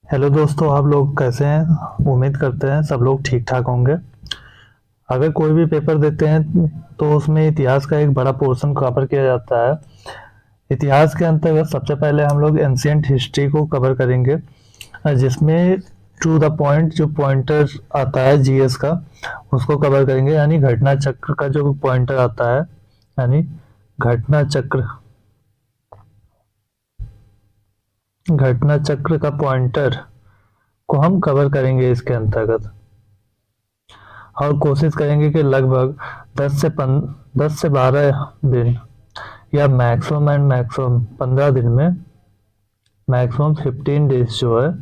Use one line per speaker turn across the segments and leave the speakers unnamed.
Hello दोस्तों, आप लोग कैसे हैं? उम्मीद करते हैं सब लोग ठीक ठाक होंगे। अगर कोई भी पेपर देते हैं तो उसमें इतिहास का एक बड़ा पोर्शन कवर किया जाता है। इतिहास के अंतर्गत सबसे पहले हम लोग एंशियंट हिस्ट्री को कवर करेंगे, जिसमें टू द पॉइंट जो पॉइंटर आता है जीएस का, उसको कवर करेंगे। यानी घटना चक्र का जो पॉइंटर आता है, यानी घटना चक्र घटना चक्र का पॉइंटर को हम कवर करेंगे इसके अंतर्गत। और कोशिश करेंगे कि लगभग 10 से 12 दिन, या मैक्सिमम एंड मैक्सिमम 15 दिन में, मैक्सिमम 15 डेज जो है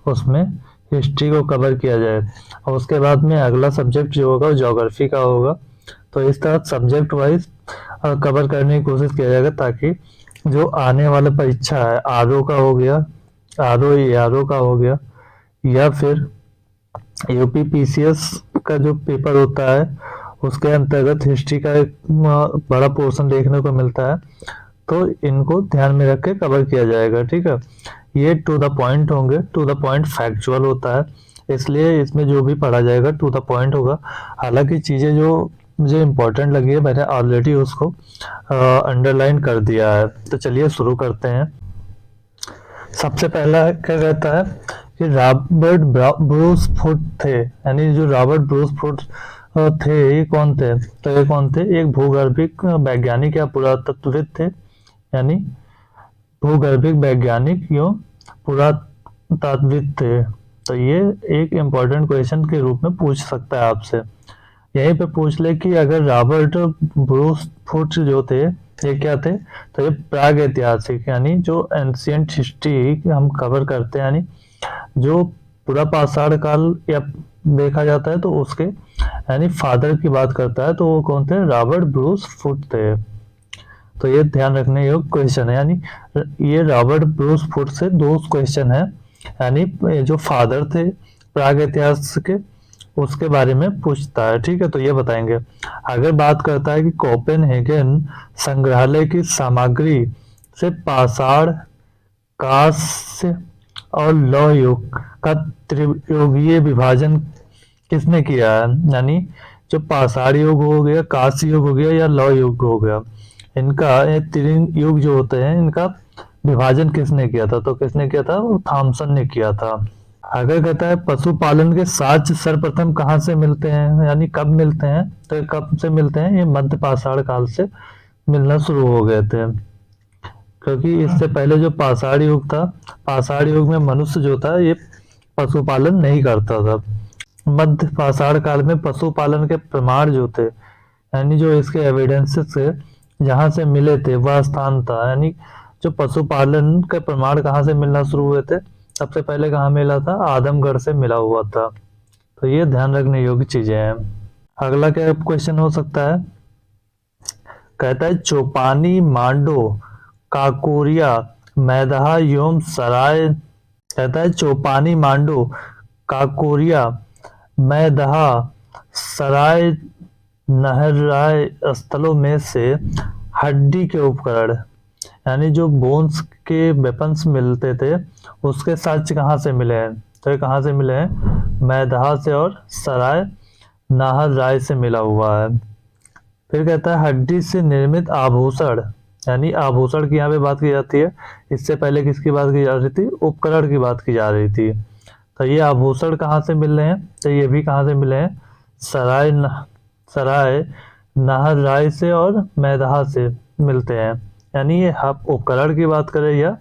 उसमें हिस्ट्री को कवर किया जाए। और उसके बाद में अगला सब्जेक्ट जो होगा वो ज्योग्राफी का होगा। तो इस तरह सब्जेक्ट वाइज कवर करने की कोशिश किया जाएगा, ताकि जो आने वाला परीक्षा है, आरओ का हो गया, आरओ का हो गया, या फिर यूपी पीसीएस का जो पेपर होता है उसके अंतर्गत हिस्ट्री का एक बड़ा पोर्शन देखने को मिलता है। तो इनको ध्यान में रख के कवर किया जाएगा, ठीक है। ये टू द पॉइंट होंगे, टू द पॉइंट फैक्चुअल होता है, इसलिए इसमें जो भी पढ़ा जाएगा टू द पॉइंट होगा। हालांकि चीज़ें जो मुझे इम्पोर्टेंट लगी है मैंने ऑलरेडी उसको अंडरलाइन कर दिया है। तो चलिए शुरू करते हैं। सबसे पहला क्या कहता है कि रॉबर्ट ब्रूस फुट थे, यानी जो रॉबर्ट ब्रूस फुट थे, ये कौन थे? तो ये कौन थे? एक भूगर्भिक वैज्ञानिक या पुरातत्वविद थे, यानी भूगर्भिक वैज्ञानिक यो पुरातत्वविद थे। तो ये एक इम्पोर्टेंट क्वेश्चन के रूप में पूछ सकता है आपसे। यहीं पे पूछ ले कि अगर रॉबर्ट ब्रूस फुट जो थे ये क्या थे, तो ये प्राग ऐतिहासिक, यानी जो एंशियंट हिस्ट्री हम कवर करते हैं, यानी जो पूरा पाषाण काल या देखा जाता है तो उसके यानी फादर की बात करता है, तो वो कौन थे? रॉबर्ट ब्रूस फुट थे। तो ये ध्यान रखने योग्य क्वेश्चन है, यानी ये रॉबर्ट ब्रूस फुट से दो क्वेश्चन है। यानी जो फादर थे प्राग इतिहास के, उसके बारे में पूछता है, ठीक है। तो ये बताएंगे। अगर बात करता है कि कोपेनहेगन संग्रहालय की सामग्री से पाषाण, कांस्य और लौह युग का त्रियुगीय विभाजन किसने किया है? यानी जो पाषाण युग हो गया, कांस्य युग हो गया, या लौह युग हो गया, इनका ये तीन युग जो होते हैं इनका विभाजन किसने किया था? तो किसने किया था? वो थॉमसन ने किया था। अगर कहता है पशुपालन के साक्ष्य सर्वप्रथम कहाँ से मिलते हैं, यानी कब मिलते हैं, तो कब से मिलते हैं? ये मध्य पाषाण काल से मिलना शुरू हो गए थे। क्योंकि इससे पहले जो पाषाण युग था, पाषाण युग में मनुष्य जो था ये पशुपालन नहीं करता था। मध्य पाषाण काल में पशुपालन के प्रमाण जो थे, यानी जो इसके एविडेंसेस थे जहाँ से मिले थे वह स्थान था। यानी जो पशुपालन के प्रमाण कहाँ से मिलना शुरू हुए थे? सबसे पहले कहाँ मिला था? आदमगढ़ से मिला हुआ था। तो ये ध्यान रखने योग्य चीजें हैं। अगला क्या क्वेश्चन हो सकता है? कहता है चौपानी, मांडो, काकोरिया, मैदहा एवं सराय। कहता है चौपानी, मांडो, काकोरिया, मैदहा, सराय, नहराय स्थलों में से हड्डी के उपकरण, यानी जो बोन्स के वेपन्स मिलते थे उसके साक्ष्य कहाँ से मिले हैं? तो ये कहाँ से मिले हैं? मैदहा से और सराय नाहर राय से मिला हुआ है। फिर कहता है हड्डी से निर्मित आभूषण, यानी आभूषण की यहाँ पे बात की जाती है। इससे पहले किसकी बात की जा रही थी? उपकरण की बात की जा रही थी। तो ये आभूषण कहाँ से मिल रहे हैं? तो ये भी कहाँ से मिले हैं? सराय नाहर राय से और मैदहा से मिलते हैं। यानी ये उपकरण की बात करें या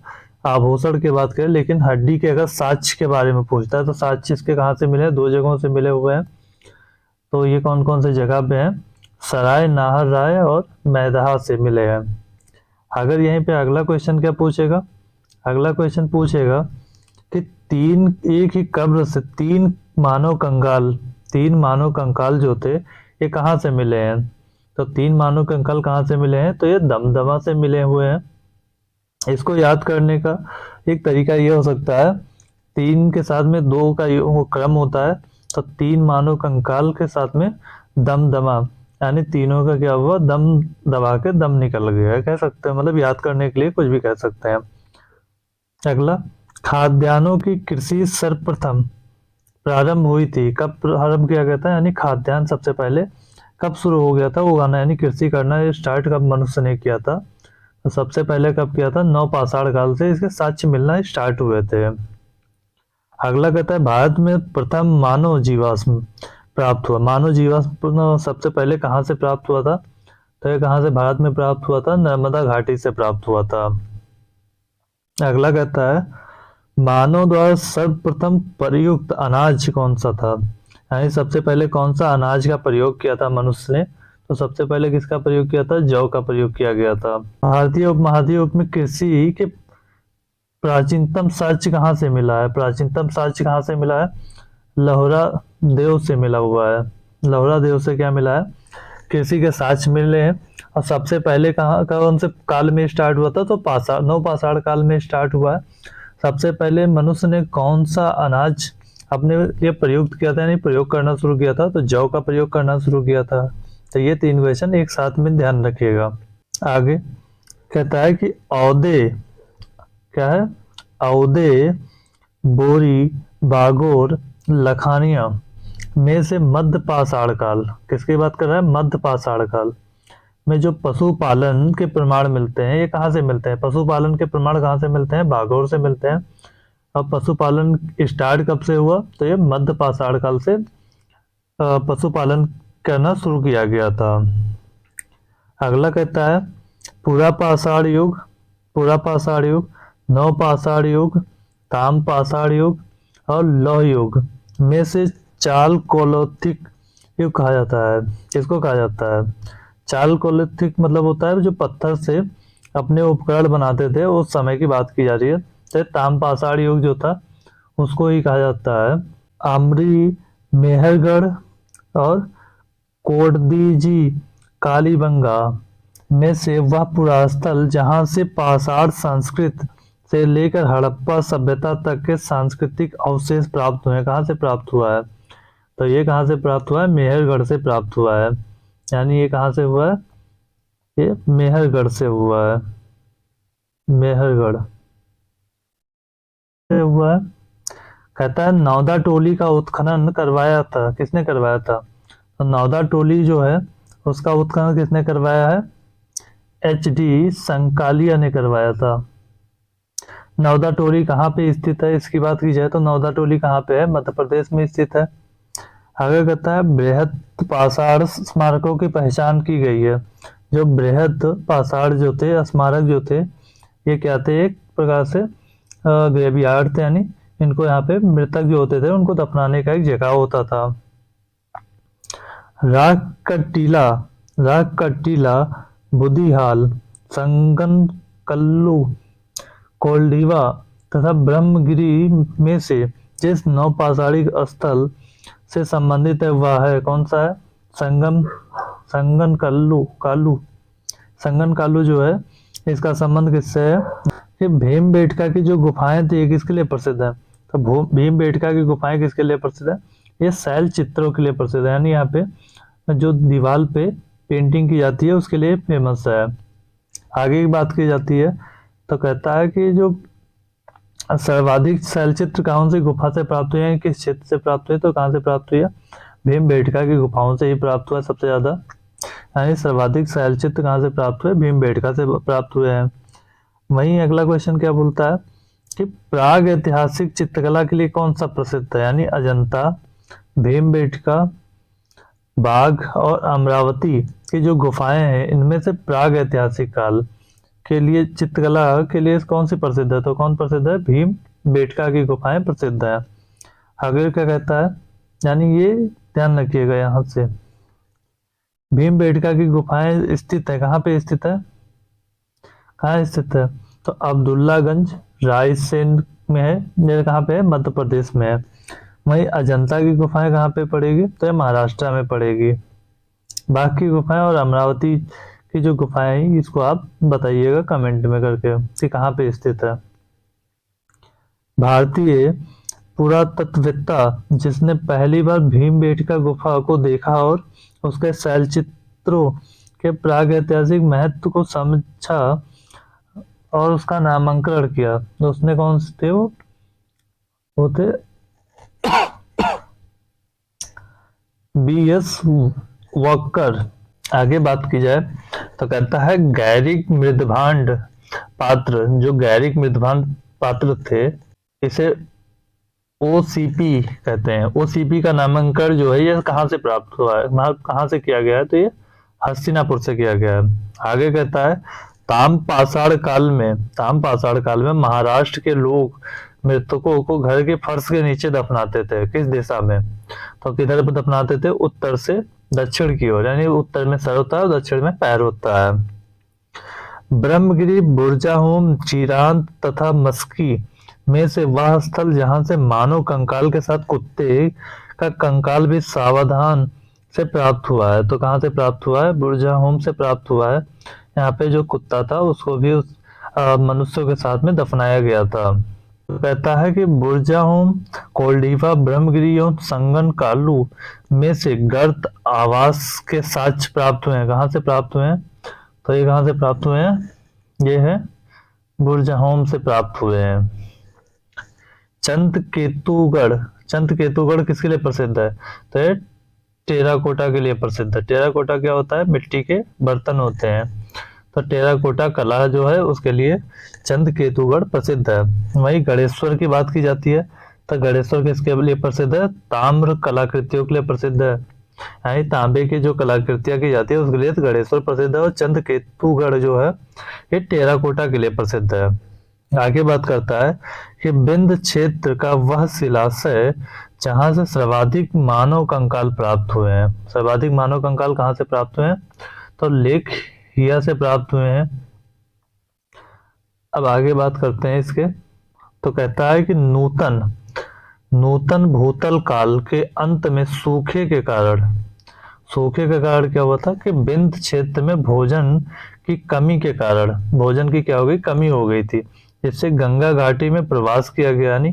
आभूषण की बात करें, लेकिन हड्डी के अगर साक्ष्य के बारे में पूछता है तो साक्ष्य इसके कहाँ से मिले? दो जगहों से मिले हुए हैं। तो ये कौन कौन से जगह पे हैं? सराय, नाहर राय और मैदहा से मिले हैं। अगर यहीं पे अगला क्वेश्चन क्या पूछेगा? अगला क्वेश्चन पूछेगा कि तीन एक ही कब्र से तीन मानव कंकाल जो थे ये कहाँ से मिले हैं? तो तीन मानव कंकाल कहाँ से मिले हैं? तो ये दमदमा से मिले हुए हैं। इसको याद करने का एक तरीका ये हो सकता है, तीन के साथ में दो का वो क्रम होता है, तो तीन मानव कंकाल के साथ में दमदमा, यानी तीनों का क्या हुआ? दम दबा के दम निकल गया, कह सकते हैं। मतलब याद करने के लिए कुछ भी कह सकते हैं। अगला खाद्यान्नों की कृषि सर्वप्रथम प्रारंभ हुई थी, कब प्रारंभ किया गया था, यानी खाद्यान्न सबसे पहले कब शुरू हो गया था उगाना, यानी कृषि करना स्टार्ट कब मनुष्य ने किया था। तो सबसे पहले कब किया था, नवपाषाण काल से इसके साक्ष्य मिलना स्टार्ट हुए थे। अगला कहता है भारत में प्रथम मानव जीवाश्म प्राप्त हुआ। मानव जीवाश्म सबसे पहले कहाँ से प्राप्त हुआ था, तो ये कहाँ से भारत में प्राप्त हुआ था, नर्मदा घाटी से प्राप्त हुआ था। अगला कहता है मानव द्वारा सर्वप्रथम प्रयुक्त अनाज कौन सा था, यानी सबसे पहले कौन सा अनाज का प्रयोग किया था मनुष्य ने, तो सबसे पहले किसका प्रयोग किया था, जौ का प्रयोग किया गया था। भारतीय उपमहाद्वीप में कृषि के प्राचीनतम साक्ष्य कहाँ से मिला है, प्राचीनतम साक्ष्य कहाँ से मिला है, लोहरा देव से मिला हुआ है। लोहरा देव से क्या मिला है, कृषि के साक्ष्य मिले हैं। और सबसे पहले कहाँ कौन से काल में स्टार्ट हुआ था, तो नवपाषाण काल में स्टार्ट हुआ है। सबसे पहले मनुष्य ने कौन सा अनाज अपने लिए प्रयुक्त किया था, यानी प्रयोग करना शुरू किया था, तो जौ का प्रयोग करना शुरू किया था। तो ये तीन क्वेश्चन एक साथ में ध्यान रखिएगा। आगे कहता है कि औदे क्या है, औदे, बोरी, बागोर, लखानिया में से मध्य पाषाण काल, किसकी बात कर रहा है, मध्य पाषाण काल में जो पशुपालन के प्रमाण मिलते हैं, ये कहाँ से मिलते हैं, पशुपालन के प्रमाण कहाँ से मिलते हैं, बागोर से मिलते हैं। अब पशुपालन स्टार्ट कब से हुआ, तो ये मध्य पाषाण काल से पशुपालन करना शुरू किया गया था। अगला कहता है पूरा पाषाण युग, पूरा पाषाण युग, नव पाषाण युग, ताम पाषाण युग और लौह युग में से चालकोलिथिक युग कहा जाता है, किसको कहा जाता है, चालकोलिथिक मतलब होता है जो पत्थर से अपने उपकरण बनाते थे, उस समय की बात की जा रही है। तो ताम पाषाण युग जो था उसको ही कहा जाता है। आमरी, मेहरगढ़ और कोडदीजी कालीबंगा में से वह पुरास्थल जहां से पाषाण संस्कृत से लेकर हड़प्पा सभ्यता तक के सांस्कृतिक अवशेष प्राप्त हुए, कहाँ से प्राप्त हुआ है, तो ये कहाँ से प्राप्त हुआ है, मेहरगढ़ से प्राप्त हुआ है। यानी ये कहाँ से हुआ है, ये मेहरगढ़ से हुआ है, मेहरगढ़ से हुआ है। कहता है नौदा टोली का उत्खनन करवाया था, किसने करवाया था, तो नौदा टोली जो है उसका उत्खनन किसने करवाया है, एच.डी. संकालिया ने करवाया था। नौदा टोली कहाँ पे स्थित है, इसकी बात की जाए तो नौदा टोली कहाँ पे है, मध्य प्रदेश में स्थित है। आगे कहता है बृहद पाषाण स्मारकों की पहचान की गई है। जो बृहद पाषाण जो थे, स्मारक जो थे, ये क्या थे, एक प्रकार से ग्रेवयार्ड थे, यानी इनको यहाँ पे मृतक जो होते थे उनको दफनाने का एक जगह होता था। राग का टीला, राग का टीला, बुदिहाल, संगनकल्लू, कोल्डिवा तथा ब्रह्मगिरी में से जिस नवपाषाणिक स्थल से संबंधित है वह है, कौन सा है, संगन कालू, संगन कालू जो है इसका संबंध किससे है, ये भीमबेटका की जो गुफाएं थी ये किसके लिए प्रसिद्ध है, तो भीमबेटका की गुफाएं किसके लिए प्रसिद्ध है, ये शैल चित्रों के लिए प्रसिद्ध है, यानी यहाँ पे जो दीवार पे पेंटिंग की जाती है उसके लिए फेमस है। आगे की बात की जाती है तो कहता है कि जो सर्वाधिक शैलचित्र कौन सी गुफा से प्राप्त हुए हैं, किस क्षेत्र से प्राप्त हुए, तो कहाँ से प्राप्त हुई है, भीमबेटका की गुफाओं से ही प्राप्त हुआ सबसे ज्यादा, यानी सर्वाधिक शैलचित्र कहाँ से प्राप्त हुए, भीमबेटका से प्राप्त हुए हैं। वहीं अगला क्वेश्चन क्या बोलता है कि प्राग ऐतिहासिक चित्रकला के लिए कौन सा प्रसिद्ध है, यानी अजंता, भीमबेटका, बाघ और अमरावती की जो गुफाएं हैं इनमें से प्राग ऐतिहासिक काल के लिए चित्रकला के लिए कौन सी प्रसिद्ध है, तो कौन प्रसिद्ध है, भीम बेटका की गुफाएं प्रसिद्ध है। आगे क्या कहता है, यानी ये ध्यान रखिएगा यहाँ से, भीम बेटका की गुफाएं स्थित है, कहाँ पे स्थित है, कहाँ स्थित है, तो अब्दुल्लागंज रायसेन में है, ये कहाँ पे है, मध्य प्रदेश में है। वहीं अजंता की गुफाएं कहाँ पे पड़ेगी, तो ये महाराष्ट्र में पड़ेगी। बाघ की गुफाएं और अमरावती की जो गुफाएं हैं इसको आप बताइएगा कमेंट में करके कि कहाँ पे स्थित है। भारतीय पुरातत्ववेत्ता जिसने पहली बार भीमबेटका गुफा को देखा और उसके शैलचित्रों के प्राग ऐतिहासिक महत्व को समझा और उसका नामांकन किया, तो उसने कौन से थे, वो वो थे BS वॉकर। आगे बात की जाए तो कहता है गैरिक मृदभांड पात्र, जो गैरिक मृदभांड पात्र थे, इसे OCP कहते हैं। OCP का नामांकन जो है ये कहाँ से प्राप्त हुआ है, कहाँ से किया गया है, तो ये हस्तिनापुर से किया गया है। आगे कहता है ताम पाषाण काल में महाराष्ट्र के लोग मृतकों को घर के फर्श के नीचे दफनाते थे। किस दिशा में, तो किधर पर दफनाते थे, उत्तर से दक्षिण की ओर, यानी उत्तर में सर होता है और दक्षिण में पैर होता है। ब्रह्मगिरी, बुर्जाहोम, चीरांत तथा मस्की में से वह स्थल जहां से मानव कंकाल के साथ कुत्ते का कंकाल भी सावधान से प्राप्त हुआ है। तो कहाँ से प्राप्त हुआ है, बुर्जाहोम से प्राप्त हुआ है। यहाँ पे जो कुत्ता था उसको भी उस मनुष्यों के साथ में दफनाया गया था। तो कहता है कि बुर्जाहोम, कोल्डीवा, ब्रह्मगिरी और संगन कालू में से गर्त आवास के साक्ष्य प्राप्त हुए हैं। कहाँ से प्राप्त हुए हैं, तो ये कहाँ से प्राप्त हुए हैं, ये है बुर्जाहोम से प्राप्त हुए हैं। चंद केतुगढ़ किसके लिए प्रसिद्ध है, तो ये टेराकोटा के लिए प्रसिद्ध है। टेराकोटा क्या होता है, मिट्टी के बर्तन होते हैं। तो टेराकोटा कला जो है उसके लिए चंद केतुगढ़ प्रसिद्ध है। वहीं गणेश्वर की बात की जाती है तो गणेश्वर किसके लिए प्रसिद्ध है, ताम्र कलाकृतियों के लिए प्रसिद्ध है। यानी तांबे की जो कलाकृतियां की जाती है उसके लिए तो गणेश्वर प्रसिद्ध है, और चंद केतुगढ़ जो है ये टेराकोटा के लिए प्रसिद्ध है। आगे बात करता है कि बिंद क्षेत्र का वह शिलाशय जहां से सर्वाधिक मानव कंकाल प्राप्त हुए हैं। सर्वाधिक मानव कंकाल कहाँ से प्राप्त हुए हैं, तो लेख हिया से प्राप्त हुए हैं। अब आगे बात करते हैं इसके, तो कहता है कि नूतन भूतल काल के अंत में सूखे के कारण क्या हुआ था कि बिंद क्षेत्र में भोजन की कमी के कारण भोजन की क्या हो गई, कमी हो गई थी, जिससे गंगा घाटी में प्रवास किया गया। यानी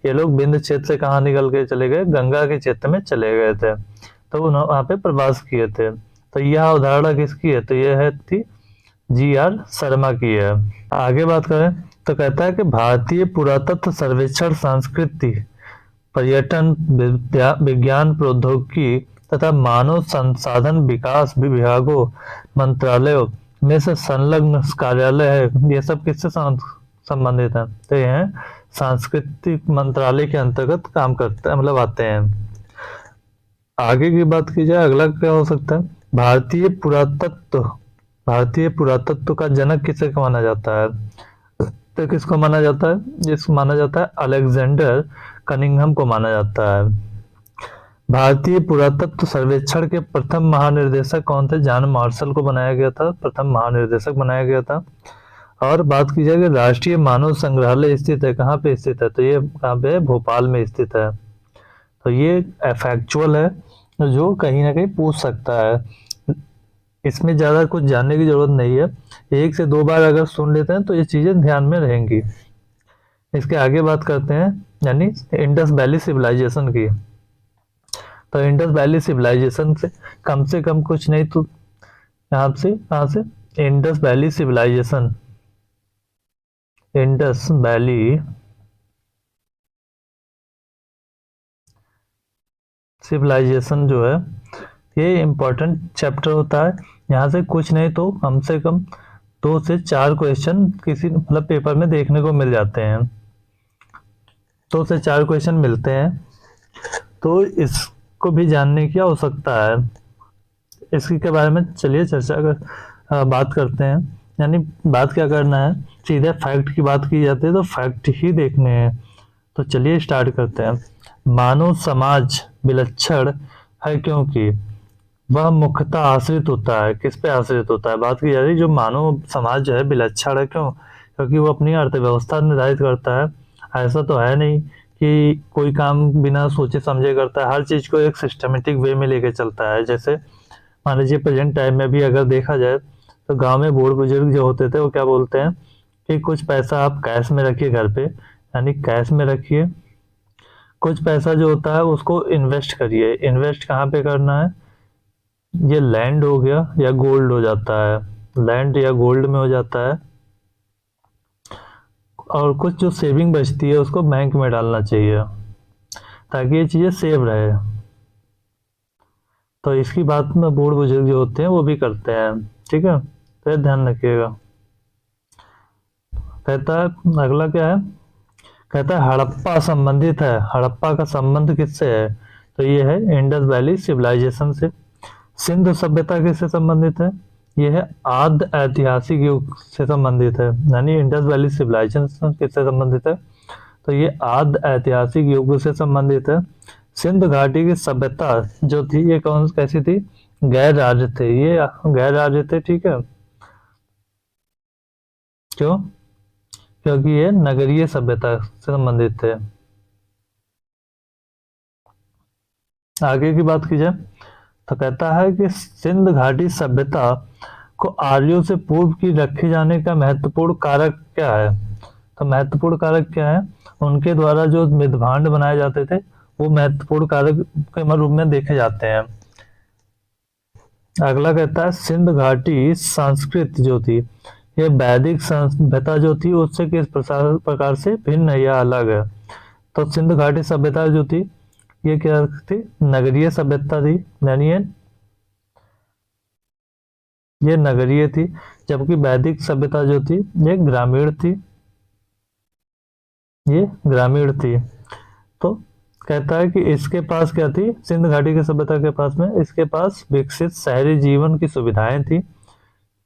ये लोग बिंद क्षेत्र से कहाँ निकल के चले गए, गंगा के क्षेत्र में चले गए थे, तो उन्होंने वहां पे प्रवास किए थे। तो यह अवधारणा किसकी है, तो यह है थी GR शर्मा की है। आगे बात करें तो कहता है कि भारतीय पुरातत्व सर्वेक्षण, संस्कृति, पर्यटन, विज्ञान प्रौद्योगिकी तथा मानव संसाधन विकास विभागों मंत्रालयों में से संलग्न कार्यालय है। ये सब किससे संबंधित है, तो ये है सांस्कृतिक मंत्रालय के अंतर्गत काम करते हैं, मतलब आते हैं। आगे की बात की जाए अगला क्या हो सकता है, भारतीय पुरातत्व का जनक किसे माना जाता है, तो किसको माना जाता है, जिसको माना जाता है अलेक्जेंडर कनिंघम को माना जाता है। भारतीय पुरातत्व सर्वेक्षण के प्रथम महानिर्देशक कौन थे, जॉन मार्शल को बनाया गया था, प्रथम महानिर्देशक बनाया गया था। और बात की जाए कि राष्ट्रीय मानव संग्रहालय स्थित है, कहाँ पे स्थित है, तो ये कहाँ पे है, भोपाल में स्थित है। तो ये फैक्चुअल है, जो कहीं ना कहीं पूछ सकता है, इसमें ज्यादा कुछ जानने की जरूरत नहीं है। एक से दो बार अगर सुन लेते हैं तो ये चीजें ध्यान में रहेंगी। इसके आगे बात करते हैं, यानी इंडस वैली सिविलाइजेशन की। तो इंडस वैली सिविलाइजेशन से कम कुछ नहीं तो यहाँ से इंडस वैली सिविलाइजेशन जो है ये इम्पोर्टेंट चैप्टर होता है। यहाँ से कुछ नहीं तो कम से कम 2 से 4 क्वेश्चन किसी मतलब पेपर में देखने को मिल जाते हैं, 2 से 4 क्वेश्चन मिलते हैं। तो इसको भी जानने की आवश्यकता है। इसकी के बारे में चलिए बात करते हैं। यानी बात क्या करना है, सीधे फैक्ट की बात की जाती है तो फैक्ट ही देखने हैं। तो चलिए स्टार्ट करते हैं। मानव समाज विलक्षण है क्योंकि वह मुख्यतः आश्रित होता है, किस पे आश्रित होता है, बात की जा रही है जो मानव समाज जो है विलक्षण है क्यों, क्योंकि वो अपनी अर्थव्यवस्था निर्धारित करता है। ऐसा तो है नहीं कि कोई काम बिना सोचे समझे करता है, हर चीज को एक सिस्टमेटिक वे में लेके चलता है। जैसे मान लीजिए प्रेजेंट टाइम में भी अगर देखा जाए तो गांव में बूढ़ बुजुर्ग जो होते थे वो क्या बोलते हैं कि कुछ पैसा आप कैश में रखिए घर पे, यानी कैश में रखिए, कुछ पैसा जो होता है उसको इन्वेस्ट करिए। इन्वेस्ट कहाँ पे करना है, ये लैंड हो गया या गोल्ड हो जाता है, लैंड या गोल्ड में हो जाता है। और कुछ जो सेविंग बचती है उसको बैंक में डालना चाहिए ताकि ये चीज़ें सेव रहे। तो इसकी बात में बूढ़ बुजुर्ग जो होते हैं वो भी करते हैं। ठीक है, तो ये ध्यान रखिएगा। कहता है अगला क्या है, कहता है हड़प्पा संबंधित है। हड़प्पा का संबंध किससे है, तो ये है इंडस वैली सिविलाइजेशन से। सिंधु सभ्यता किससे संबंधित है, ये है आद्य ऐतिहासिक युग से संबंधित है। यानी इंडस वैली सिविलाइजेशन किससे संबंधित है, तो ये आद्य ऐतिहासिक युग से संबंधित है। सिंध घाटी की सभ्यता जो थी ये कौन कैसी थी, गैर राज्य थे, ये गैर राज्य थे। ठीक है, क्यों, क्योंकि ये नगरीय सभ्यता से संबंधित थे। आगे की बात की जाए तो कहता है कि सिंध घाटी सभ्यता को आर्यों से पूर्व की रखे जाने का महत्वपूर्ण कारक क्या है, तो महत्वपूर्ण कारक क्या है, उनके द्वारा जो मितभांड बनाए जाते थे वो महत्वपूर्ण कारक के रूप में देखे जाते हैं। अगला कहता है सिंध घाटी संस्कृत जो थी ये वैदिक सभ्यता जो थी उससे किस प्रकार से भिन्न या अलग है, तो सिंध घाटी सभ्यता जो थी ये क्या थी, नगरीय सभ्यता थी। यानी ये नगरीय थी, जबकि वैदिक सभ्यता जो थी ये ग्रामीण थी, ये ग्रामीण थी। तो कहता है कि इसके पास क्या थी, सिंध घाटी की सभ्यता के पास में इसके पास विकसित शहरी जीवन की सुविधाएं थी,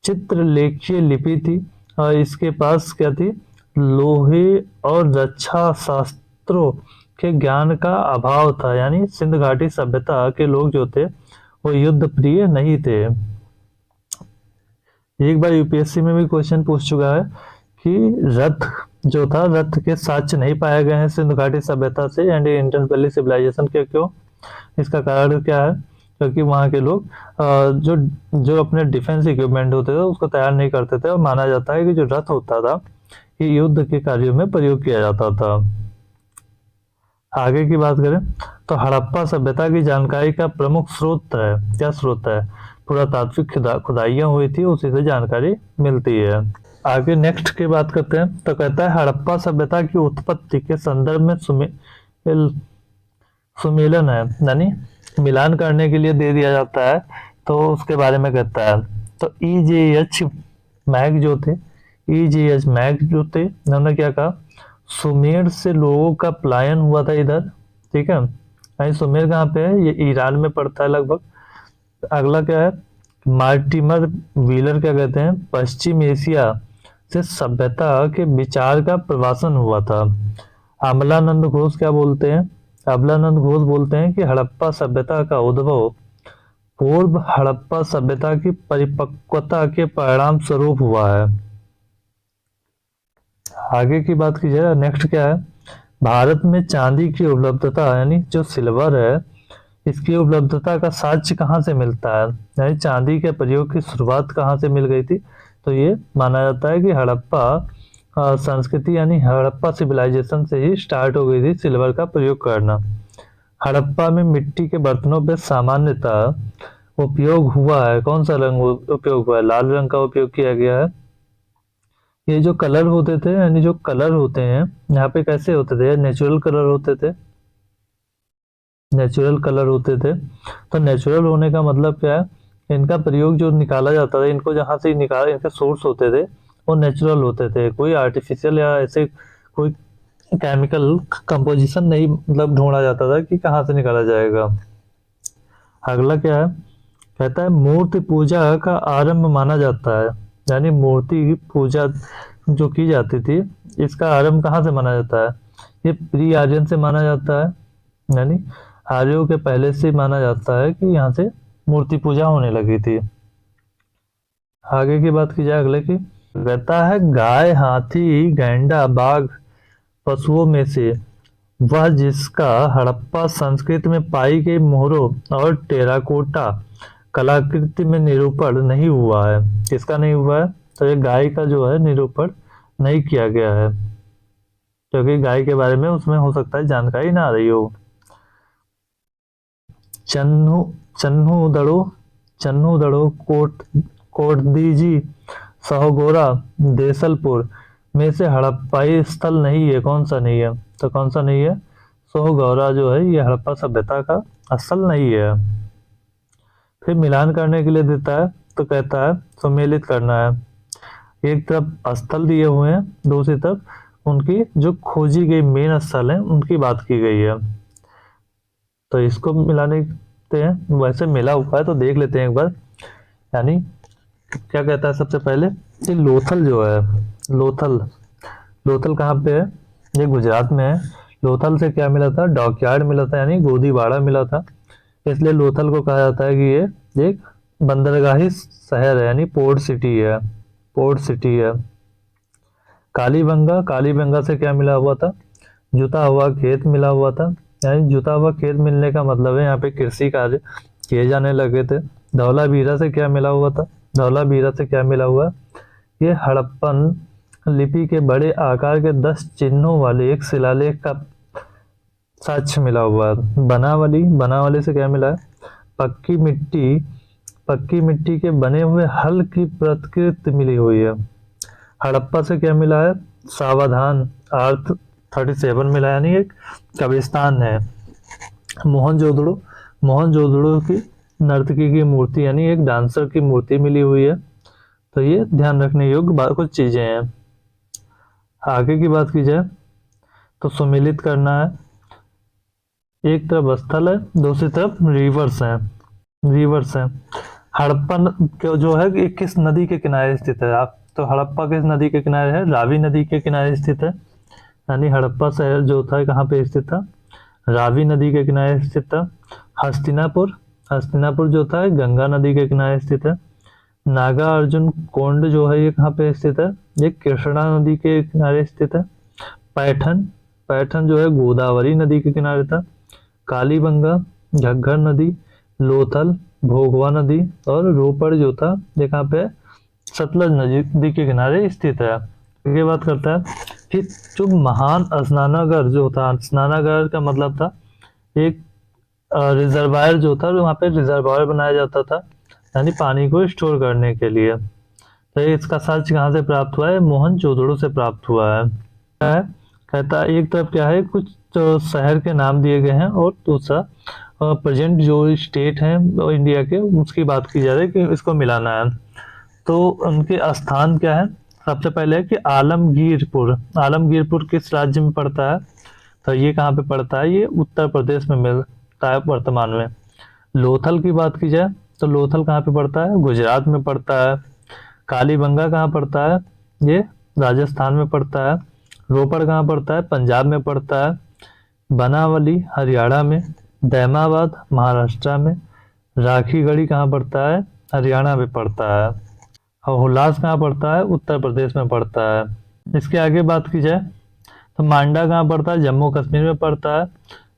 चित्रलेखीय लिपि थी, और इसके पास क्या थी, लोहे और रक्षा शास्त्रों के ज्ञान का अभाव था। यानी सिंध घाटी सभ्यता के लोग जो थे वो युद्ध प्रिय नहीं थे। एक बार यूपीएससी में भी क्वेश्चन पूछ चुका है कि रथ जो था, रथ के साक्ष्य नहीं पाए गए हैं सिंधु घाटी सभ्यता से एंड इंडस वैली सिविलाइजेशन के, क्यों, इसका कारण क्या है, क्योंकि वहाँ के लोग जो जो अपने डिफेंस इक्विपमेंट होते थे उसको तैयार नहीं करते थे, और माना जाता है कि जो रथ होता था ये युद्ध के कार्यों में प्रयोग किया जाता था। आगे की बात करें तो हड़प्पा सभ्यता की जानकारी का प्रमुख स्रोत है, क्या स्रोत है, पुरातात्विक खुदाइयां हुई थी उसी से जानकारी मिलती है। आगे नेक्स्ट की बात करते हैं तो कहता है हड़प्पा सभ्यता की उत्पत्ति के संदर्भ में सुमेलन है, यानी मिलान करने के लिए दे दिया जाता है, तो उसके बारे में कहता है। तो EJH मैग जो थे, EJH मैग जो थे उन्होंने क्या कहा, सुमेर से लोगों का पलायन हुआ था इधर। ठीक है, यानी सुमेर कहाँ पे है, ये ईरान में पड़ता है लगभग। अगला क्या है, मार्टिमर व्हीलर क्या कहते हैं, पश्चिम एशिया से सभ्यता के विचार का प्रवासन हुआ था। अमलानंद घोष क्या बोलते हैं, अमलानंद घोष बोलते हैं कि हड़प्पा सभ्यता का उद्भव पूर्व हड़प्पा सभ्यता की परिपक्वता के परिणाम स्वरूप हुआ है। आगे की बात की जाए नेक्स्ट क्या है, भारत में चांदी की उपलब्धता यानी जो सिल्वर है इसकी उपलब्धता का साक्ष्य कहाँ से मिलता है, यानी चांदी के प्रयोग की शुरुआत कहाँ से मिल गई थी, तो ये माना जाता है कि हड़प्पा संस्कृति यानी हड़प्पा सिविलाइजेशन से ही स्टार्ट हो गई थी सिल्वर का प्रयोग करना। हड़प्पा में मिट्टी के बर्तनों पे सामान्यतः उपयोग हुआ है, कौन सा रंग उपयोग हुआ है, लाल रंग का उपयोग किया गया है। ये जो कलर होते थे यानी जो कलर होते हैं यहाँ पे कैसे होते थे, नेचुरल कलर होते थे, नेचुरल कलर होते थे। तो नेचुरल होने का मतलब क्या है, इनका प्रयोग जो निकाला जाता था, इनको जहाँ से निकाल इनके सोर्स होते थे वो नेचुरल होते थे, कोई आर्टिफिशियल या ऐसे कोई केमिकल कंपोजिशन नहीं मतलब ढूंढा जाता था कि कहाँ से निकाला जाएगा। अगला क्या है, कहता है मूर्ति पूजा का आरंभ माना जाता है, यानी मूर्ति पूजा जो की जाती थी इसका आरंभ कहाँ से माना जाता है, ये प्री आर्यन से माना जाता है, यानी आर्यों के पहले से माना जाता है कि यहाँ से मूर्ति पूजा होने लगी थी। आगे की बात की जाए अगले की, कहता है गाय हाथी गैंडा बाघ पशुओं में से वह जिसका हड़प्पा संस्कृति में पाई गई मोहरों और टेराकोटा कलाकृति में निरूपण नहीं हुआ है, किसका नहीं हुआ है, तो ये गाय का जो है निरूपण नहीं किया गया है, क्योंकि गाय के बारे में उसमें हो सकता है जानकारी ना आ रही हो। चन्हू चन्हू दड़ो कोटदीजी सहोगोरा देसलपुर में से हड़प्पाई स्थल नहीं है, कौन सा नहीं है? तो कौन सा नहीं है? सोहगौरा जो है ये हड़प्पा सभ्यता का स्थल नहीं है। फिर मिलान करने के लिए देता है तो कहता है सम्मिलित करना है। एक तरफ स्थल दिए हुए हैं, दूसरी तरफ उनकी जो खोजी गई मेन स्थल है उनकी बात की गई है। तो इसको मिलाने देते हैं, वैसे मिला हुआ है तो देख लेते हैं एक बार। यानी क्या कहता है सबसे पहले कि लोथल जो है, लोथल लोथल कहाँ पे है? ये गुजरात में है। लोथल से क्या मिला था? डॉकयार्ड मिला था, यानी गोदीवाड़ा मिला था। इसलिए लोथल को कहा जाता है कि ये एक बंदरगाही शहर है, यानी पोर्ट सिटी है, पोर्ट सिटी है। कालीबंगा, कालीबंगा से क्या मिला हुआ था? जुता हुआ खेत मिला हुआ था। यानी जुता हुआ खेत मिलने का मतलब है यहाँ पे कृषि कार्य किए जाने लगे थे। धौलावीरा से क्या मिला हुआ था? धौलावीरा से क्या मिला हुआ? ये हड़प्पन लिपि के बड़े आकार के 10 चिन्हों वाले एक शिलालेख का साक्ष्य मिला हुआ है। बनावली, बनावली से क्या मिला है? पक्की मिट्टी, पक्की मिट्टी के बने हुए हल की प्रतिकृति मिली हुई है। हड़प्पा से क्या मिला है? सावधान, अर्थ 37 मिला है, यानी एक कब्रिस्तान है। मोहनजोदड़ो, मोहनजोदड़ो की नर्तकी की मूर्ति, यानी एक डांसर की मूर्ति मिली हुई है। तो ये ध्यान रखने योग्य कुछ चीजें हैं। आगे की बात की जाए तो सुमिलित करना है। एक तरफ स्थल है, दूसरी तरफ रिवर्स है, रिवर्स है। हड़प्पा जो है ये किस नदी के किनारे स्थित है? आप तो हड़प्पा किस नदी के किनारे है? रावी नदी के किनारे स्थित है। यानी हड़प्पा शहर जो था कहाँ पे स्थित था? रावी नदी के किनारे स्थित था। हस्तिनापुर, हस्तिनापुर जो था गंगा नदी के किनारे स्थित है। नागा अर्जुन कोंड जो है ये कहाँ पे स्थित है? ये कृष्णा नदी के किनारे स्थित है। पैठन, पैठन जो है गोदावरी नदी के किनारे था। कालीबंगा, घग्गर नदी, लोथल, भोगवा नदी, और रोपड़ जो था ये कहाँ पे? सतलज नदी के किनारे स्थित है। ये बात करता है कि जो महान स्नानागार जो था, स्नानागार का मतलब था एक रिजर्वायर जो था, वहाँ पे रिजर्वायर बनाया जाता था, यानी पानी को स्टोर करने के लिए। तो इसका सच कहाँ से प्राप्त हुआ है? मोहनजोदड़ो से प्राप्त हुआ है। कहता है एक तरफ क्या है, कुछ तो शहर के नाम दिए गए हैं, और दूसरा प्रेजेंट जो स्टेट है इंडिया के उसकी बात की जा रही है कि इसको मिलाना है। तो उनके स्थान क्या है? सबसे पहले है कि आलमगीरपुर, आलमगीरपुर किस राज्य में पड़ता है? तो ये कहाँ पे पड़ता है? ये उत्तर प्रदेश में मिलता है वर्तमान में। लोथल की बात की जाए तो लोथल कहाँ पे पड़ता है? गुजरात में पड़ता है। कालीबंगा कहाँ पड़ता है? ये राजस्थान में पड़ता है। रोपड़ कहाँ पड़ता है? पंजाब में पड़ता है। बनावली हरियाणा में। दैमाबाद महाराष्ट्र में। राखीगढ़ी कहाँ पड़ता है? हरियाणा में पड़ता है। और हुलास कहाँ पड़ता है? उत्तर प्रदेश में पड़ता है। इसके आगे बात की जाए तो मांडा कहाँ पड़ता है? जम्मू कश्मीर में पड़ता है।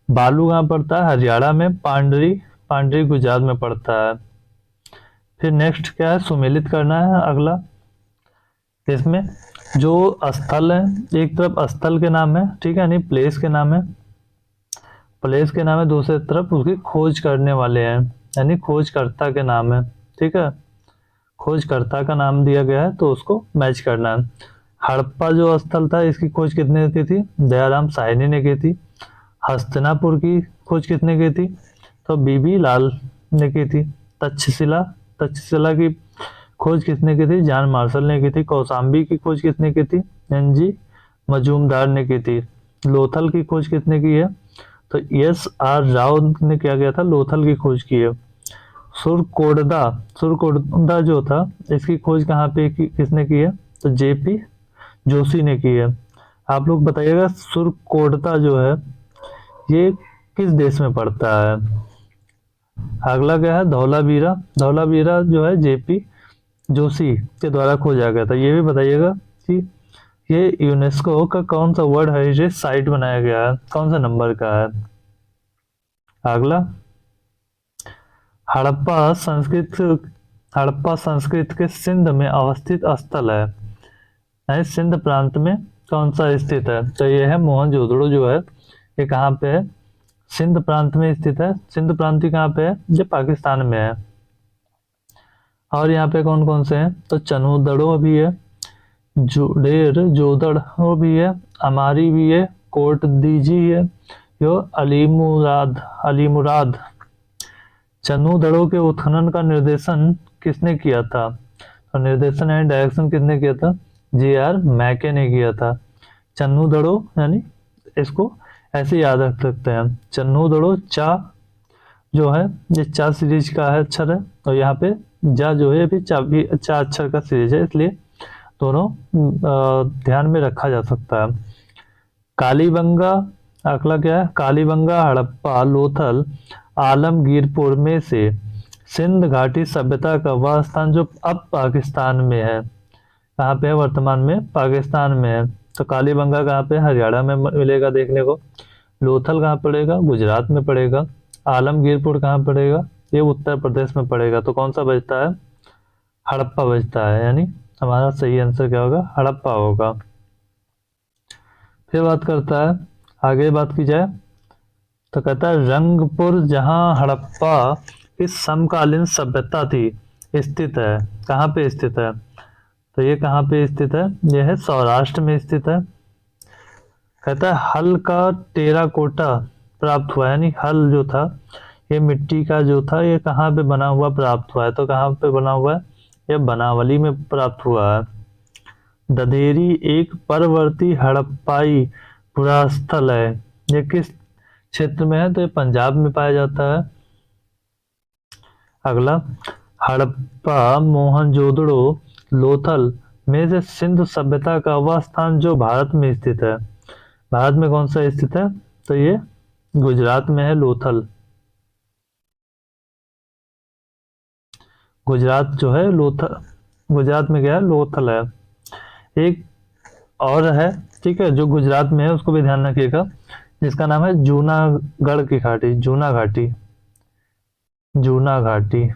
बालू कहाँ पड़ता है? हरियाणा में। पांडरी, पांडरी गुजरात में पड़ता है। फिर नेक्स्ट क्या है? सुमेलित करना है अगला। इसमें जो स्थल है, एक तरफ स्थल के नाम है, ठीक है, यानी प्लेस के नाम है, प्लेस के नाम है, दूसरी तरफ उसकी खोज करने वाले हैं, यानी खोजकर्ता के नाम है, ठीक है। खोजकर्ता का नाम दिया गया है तो उसको मैच करना है। हड़प्पा जो स्थल था इसकी खोज कितने की थी? दयाराम साहनी ने की थी। हस्तिनापुर की खोज कितने की थी? तो बीबी लाल ने की थी। तक्षशिला, तक्षशिला की खोज किसने की थी? जॉन मार्शल ने की थी। कौशाम्बी की खोज किसने की थी? एनजी मजूमदार ने की थी। लोथल की खोज किसने की है? तो एस आर राव ने क्या किया था? लोथल की खोज की है। सुरकोटदा, सुरकोटदा जो था इसकी खोज कहाँ पे किसने की है? तो जेपी जोशी ने की है। आप लोग बताइएगा सुरकोटदा जो है ये किस देश में पड़ता है? अगला क्या है? धौलावीरा, धौलावीरा जो है जेपी जोशी के द्वारा खोजा गया था। ये भी बताइएगा कि ये यूनेस्को का कौन सा वर्ल्ड हेरिटेज साइट बनाया गया है, कौन सा नंबर का है? अगला, हड़प्पा संस्कृत, हड़प्पा संस्कृत के सिंध में अवस्थित स्थल है, यानी सिंध प्रांत में कौन सा स्थित है? तो ये है मोहनजोदड़ो जो है ये कहाँ पे है? सिंध प्रांत में स्थित है। सिंध प्रांत ही कहाँ पे है? ये पाकिस्तान में है। और यहाँ पे कौन कौन से हैं? तो चनूदड़ो भी है, जुड़ेर जोदड़ वो भी है, अमारी भी है, कोट दीजी है, यो अली मुराद। चन्नू दड़ों के उत्खनन का निर्देशन किसने किया था? और निर्देशन एंड डायरेक्शन किसने किया था? J.R. मैके ने किया था। चन्नू दड़ो यानी इसको ऐसे याद रख सकते हैं, चन्नू दड़ो चा जो है ये चा सीरीज का है अक्षर है, और यहाँ पे जा जो है भी चा अक्षर का सीरीज है, इसलिए दोनों ध्यान में रखा जा सकता है। कालीबंगा, अगला क्या है? कालीबंगा, हड़प्पा, लोथल, आलमगीरपुर में से सिंध घाटी सभ्यता का वह स्थान जो अब पाकिस्तान में है, कहाँ पे है? वर्तमान में पाकिस्तान में है। तो कालीबंगा कहाँ पे? हरियाणा में मिलेगा देखने को। लोथल कहाँ पड़ेगा? गुजरात में पड़ेगा। आलमगीरपुर कहाँ पड़ेगा? ये उत्तर प्रदेश में पड़ेगा। तो कौन सा बचता है? हड़प्पा बचता है, यानी हमारा सही आंसर क्या होगा? हड़प्पा होगा। फिर बात करता है, आगे बात की जाए तो कहता है रंगपुर जहां हड़प्पा की समकालीन सभ्यता थी स्थित है, कहाँ पे स्थित है? तो ये कहाँ पे स्थित है? यह है सौराष्ट्र में स्थित है। कहता है हल का टेराकोटा प्राप्त हुआ, यानी हल जो था ये मिट्टी का जो था ये कहाँ पे बना हुआ प्राप्त हुआ है? तो कहाँ पे बना हुआ है? ये बनावली में प्राप्त हुआ है। दधेरी एक परवर्ती हड़प्पाई पुरास्थल है, ये किस क्षेत्र में है? तो ये पंजाब में पाया जाता है। अगला, हड़प्पा, मोहनजोदड़ो, लोथल में से सिंधु सभ्यता का वह स्थान जो भारत में स्थित है, भारत में कौन सा स्थित है? तो ये गुजरात में है, लोथल। गुजरात जो है लोथल, गुजरात में क्या है? लोथल है। एक और है, ठीक है, जो गुजरात में है उसको भी ध्यान रखिएगा, जिसका नाम है जूनागढ़ की घाटी, जूना घाटी, जूना घाटी।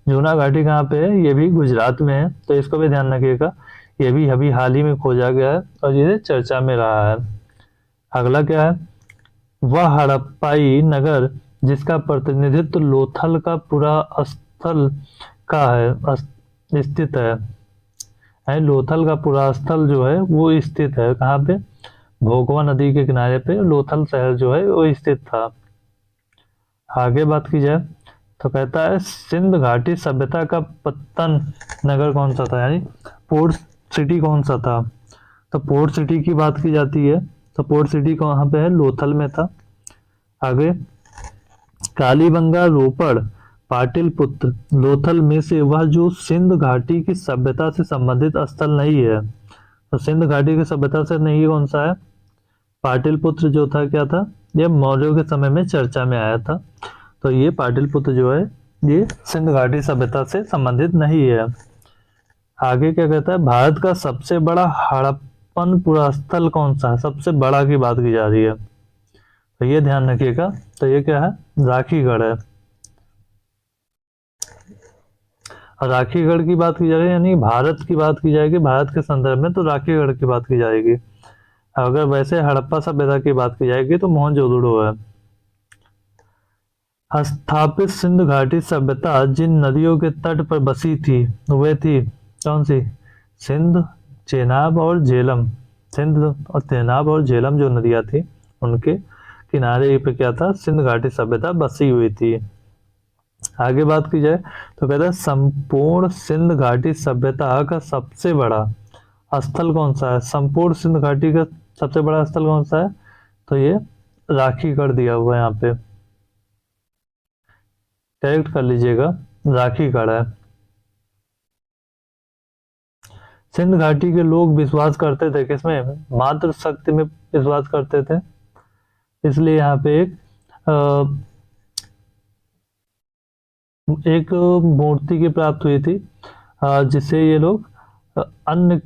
जूना घाटी कहाँ पे है? ये भी गुजरात में है, तो इसको भी ध्यान रखिएगा। ये भी अभी हाल ही में खोजा गया है और ये चर्चा में रहा है। अगला क्या है? वह हड़प्पाई नगर जिसका प्रतिनिधित्व लोथल का पूरा स्थल का है स्थित है। लोथल का पुरा स्थल जो है वो स्थित है कहाँ पे? भोगवा नदी के किनारे पे लोथल शहर जो है वो स्थित था। आगे बात की जाए तो कहता है सिंध घाटी सभ्यता का पत्तन नगर कौन सा था, यानी पोर्ट सिटी कौन सा था? तो पोर्ट सिटी की बात की जाती है, तो पोर्ट सिटी कहाँ पे है? लोथल में था। आगे, कालीबंगा, रोपड़, पाटिलपुत्र, लोथल में से वह जो सिंध घाटी की सभ्यता से संबंधित स्थल नहीं है, तो सिंध घाटी की सभ्यता से नहीं कौन सा है? पाटिलपुत्र जो था क्या था? ये मौर्यों के समय में चर्चा में आया था, तो ये पाटिलपुत्र जो है ये सिंध घाटी सभ्यता से संबंधित नहीं है। आगे क्या कहता है? भारत का सबसे बड़ा हड़प्पन पुरास्थल कौन सा है? सबसे बड़ा की बात की जा रही है, तो ये ध्यान रखिएगा। तो ये क्या है? राखीगढ़ है। और राखीगढ़ की बात की जा रही है, यानी भारत की बात की जाएगी, भारत के संदर्भ में तो राखीगढ़ की बात की जाएगी। अगर वैसे हड़प्पा सभ्यता की बात की जाएगी तो मोहनजोदड़ो है। स्थापित सिंधु घाटी सभ्यता जिन नदियों के तट पर बसी थी वे थी कौन सी? सिंध, चेनाब और झेलम। सिंध और चेनाब और झेलम जो नदियां थी उनके किनारे पे क्या था? सिंध घाटी सभ्यता बसी हुई थी। आगे बात की जाए तो कहता है संपूर्ण सिंध घाटी सभ्यता का सबसे बड़ा स्थल कौन सा है? संपूर्ण सिंध घाटी का सबसे बड़ा स्थल कौन सा है? तो ये राखीगढ़ दिया हुआ है, यहाँ पे करेक्ट कर लीजिएगा, राखीगढ़ है। सिंध घाटी के लोग विश्वास करते थे किसमें? मातृ शक्ति में विश्वास करते थे, इसलिए यहाँ पे एक मूर्ति की प्राप्त हुई थी जिससे ये लोग अन्न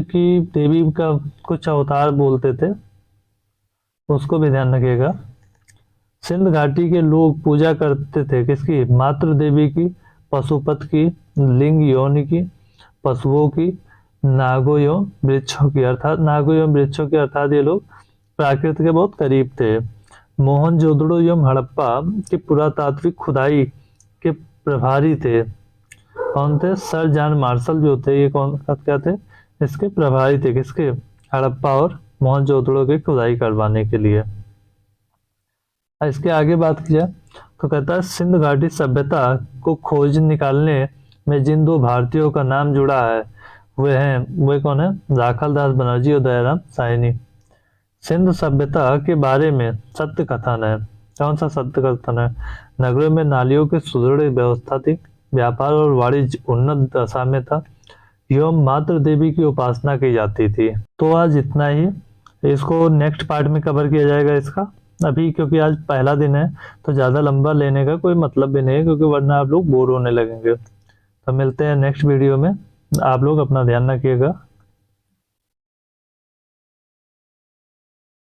की देवी का कुछ अवतार बोलते थे, उसको भी ध्यान रखिएगा। सिंध घाटी के लोग पूजा करते थे किसकी? मातृ देवी की, पशुपत की, लिंग योनि की, पशुओं की, नागों एवं वृक्षों की, अर्थात नागों एवं वृक्षों के, अर्थात ये लोग प्राकृत के बहुत करीब थे। मोहनजोदड़ो एवं हड़प्पा के पुरातात्विक खुदाई के प्रभारी थे, कौन थे? सर जॉन मार्शल जो थे, ये कौन क्या थे? इसके प्रभारी थे, किसके? हड़प्पा और मोहनजोदड़ो की खुदाई करवाने के लिए। इसके आगे बात की जाए तो कहता है सिंध घाटी सभ्यता को खोज निकालने में जिन दो भारतीयों का नाम जुड़ा है वे कौन है? राखाल दास बनर्जी और दयाराम साहनी। सिंध सभ्यता के बारे में सत्य कथन है। कौन सा सत्य कथन है? नगरों में नालियों की सुदृढ़ व्यवस्था थी, व्यापार और वाणिज्य उन्नत दशा में था, एवं मातृ देवी की उपासना की जाती थी। तो आज इतना ही, इसको नेक्स्ट पार्ट में कवर किया जाएगा इसका। अभी क्योंकि आज पहला दिन है तो ज़्यादा लंबा लेने का कोई मतलब भी नहीं है, क्योंकि वरना आप लोग बोर होने लगेंगे। तो मिलते हैं नेक्स्ट वीडियो में। आप लोग अपना ध्यान रखिएगा।